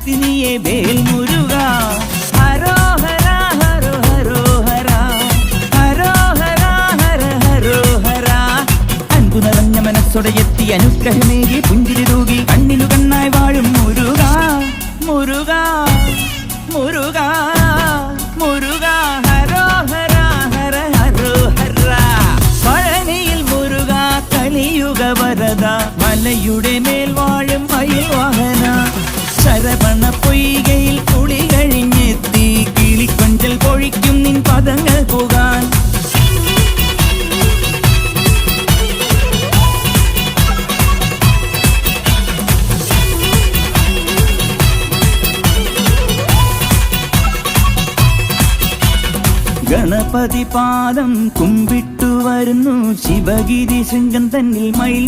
ശക്തിനിയെ വേൽ മുരുക ഹരോഹര ഹരോ ഹരോഹര ഹരോഹര ഹര ഹരോഹര അൻപു നിറഞ്ഞ മനസ്സോടെ എത്തി അനുഗ്രഹമേകി പുഞ്ചിരി തൂകി കണ്ണിനു കണ്ണായി വാഴും മുരുക മുരുക മുരുക മുരുക ഹരോഹര ഹര ഹരോഹര പഴനിയിൽ മുരുക കലിയുഗ വരദ മലയുടെ മേൽ വാഴും മയിൽ വാഹന ശരവണ പൊയ്കയിൽ കുളി കഴിഞ്ഞെത്തി കിളിക്കൊഞ്ചൽ പൊഴിക്കും നിൻ പദങ്ങൾ പോകാൻ ഗണപതി പാദം കുമ്പിട്ടു വരുന്നു ശിവഗിരി ശൃംഗം തന്നിൽ മയിൽ